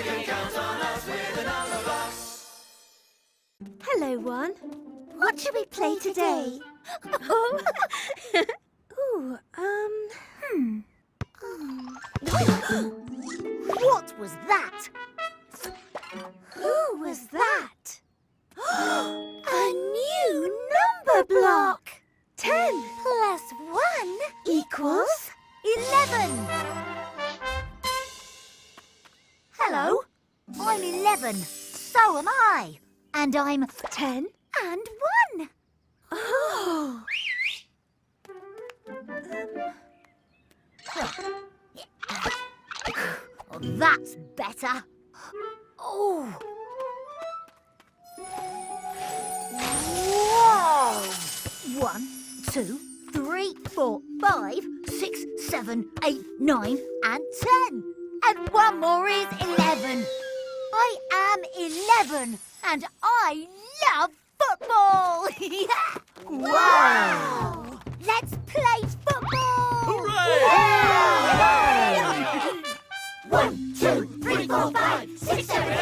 can count on us with the Numberblocks. Hello, one. What shall we play today? Ooh, What was that? Who was that? A new number block! 10 Plus 1 equals 11. Hello, I'm 11. So am I. And I'm 10. and 1. Oh! Oh, that's better. Oh. Whoa! 1, 2, 3, 4, 5, 6, 7, 8, 9, and 10. And one more is 11. I am 11, and I love football. Wow!